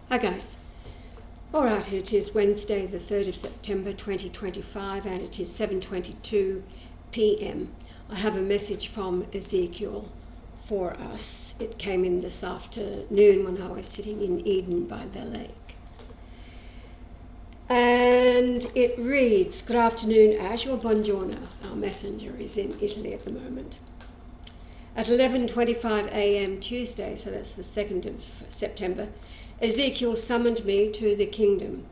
Hi guys. Alright, it is Wednesday the 3rd of September 2025 and it is 7:22 p.m. I have a message from Ezekiel for us. It came in this afternoon when I was sitting in Eden by the lake. And it reads, "Good afternoon, Ash," or buongiorno. Our messenger is in Italy at the moment. At 11:25 a.m. Tuesday, so that's the 2nd of September, Ezekiel summoned me to the kingdom.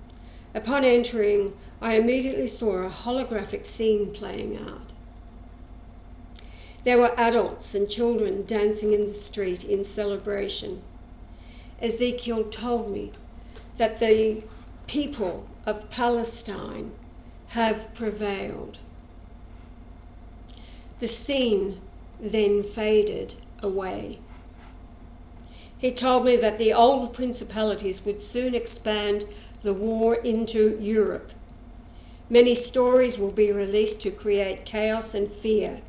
Upon entering, I immediately saw a holographic scene playing out. There were adults and children dancing in the street in celebration. Ezekiel told me that the people of Palestine have prevailed. The scene then faded away. He told me that the old principalities would soon expand the war into Europe. Many stories will be released to create chaos and fear.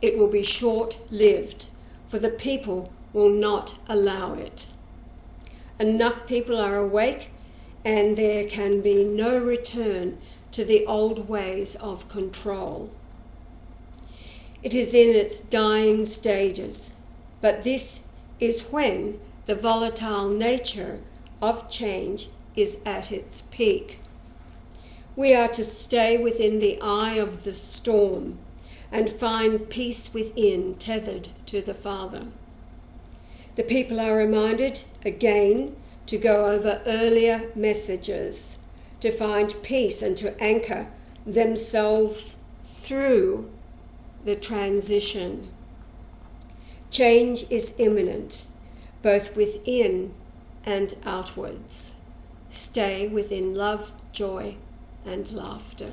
It will be short-lived, for the people will not allow it. Enough people are awake, and there can be no return to the old ways of control. It is in its dying stages, but this is when the volatile nature of change is at its peak. We are to stay within the eye of the storm and find peace within, tethered to the Father. The people are reminded again to go over earlier messages, to find peace and to anchor themselves through the transition. Change is imminent, both within and outwards. Stay within love, joy, and laughter.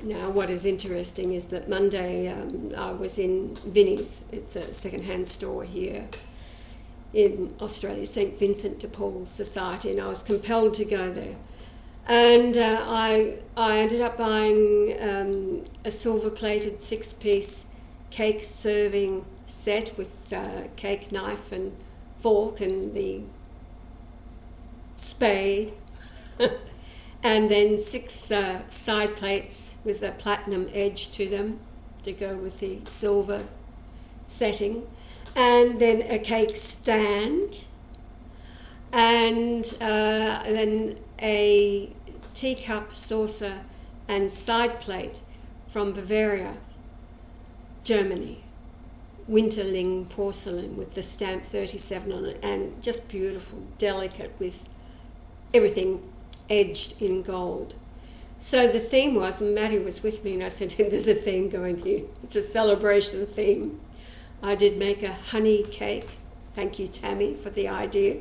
Now, what is interesting is that Monday I was in Vinnie's. It's a second-hand store here in Australia, St. Vincent de Paul Society, and I was compelled to go there. And I ended up buying a silver-plated 6-piece cake serving set with cake knife and fork and the spade, and then 6 side plates with a platinum edge to them to go with the silver setting, and then a cake stand, and then a teacup, saucer and side plate from Bavaria, Germany. Winterling porcelain with the stamp 37 on it, and just beautiful, delicate, with everything edged in gold. So the theme was, and Maddie was with me, and I said to him, "There's a theme going here. It's a celebration theme." I did make a honey cake. Thank you, Tammy, for the idea.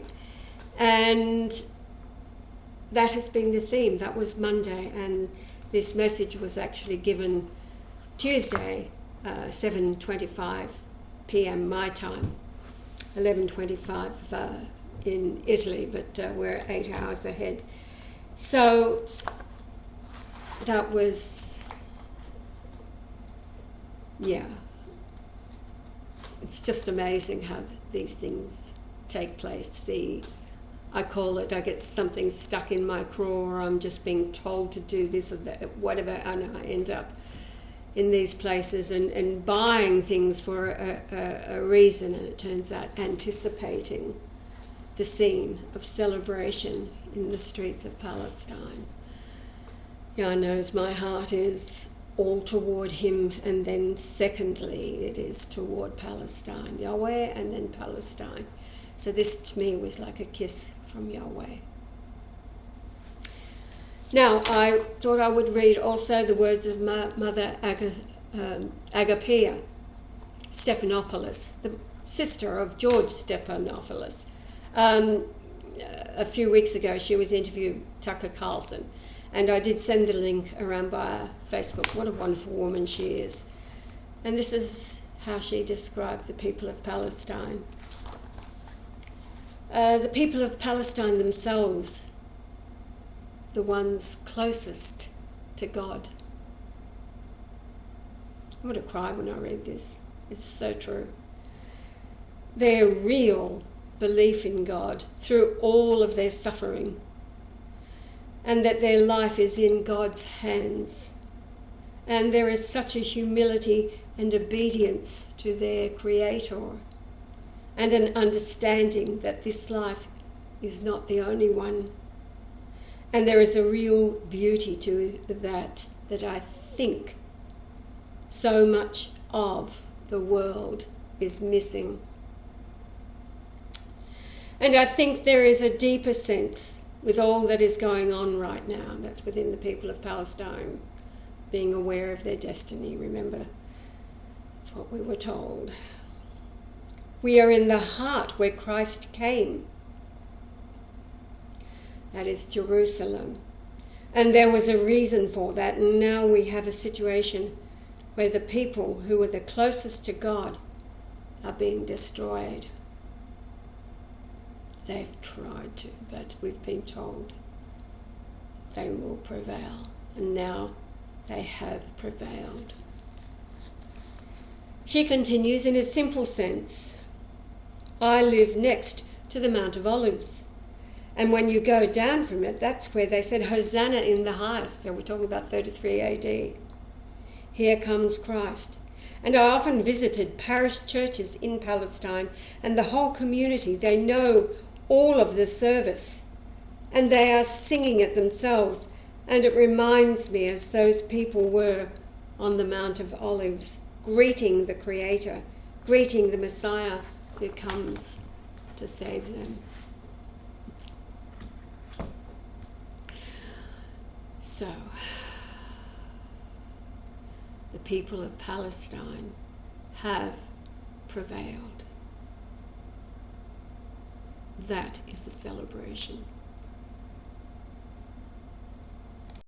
And that has been the theme. That was Monday, and this message was actually given Tuesday, 7:25 p.m. my time, 11:25 in Italy, but we're 8 hours ahead. So that was, yeah, it's just amazing how these things take place. I call it, I get something stuck in my craw, or I'm just being told to do this or that, whatever, and I end up in these places and buying things for a reason, and it turns out anticipating the scene of celebration in the streets of Palestine. Yah knows my heart is all toward him, and then secondly it is toward Palestine, Yahweh and then Palestine. So this to me was like a kiss from Yahweh. Now, I thought I would read also the words of Mother Agapia Stephanopoulos, the sister of George Stephanopoulos. A few weeks ago, she was interviewed Tucker Carlson, and I did send the link around via Facebook. What a wonderful woman she is. And this is how she described the people of Palestine. The people of Palestine themselves, the ones closest to God. I would have cried when I read this. It's so true. Their real belief in God through all of their suffering, and that their life is in God's hands. And there is such a humility and obedience to their Creator, and an understanding that this life is not the only one. And there is a real beauty to that I think so much of the world is missing. And I think there is a deeper sense with all that is going on right now, that's within the people of Palestine, being aware of their destiny. Remember, that's what we were told. We are in the heart where Christ came. That is Jerusalem. And there was a reason for that, and now we have a situation where the people who are the closest to God are being destroyed. They've tried to, but we've been told they will prevail, and now they have prevailed. She continues in a simple sense. I live next to the Mount of Olives. And when you go down from it, that's where they said, Hosanna in the highest. So we're talking about 33 AD. Here comes Christ. And I often visited parish churches in Palestine, and the whole community, they know all of the service, and they are singing it themselves. And it reminds me as those people were on the Mount of Olives, greeting the Creator, greeting the Messiah who comes to save them. So, the people of Palestine have prevailed. That is a celebration.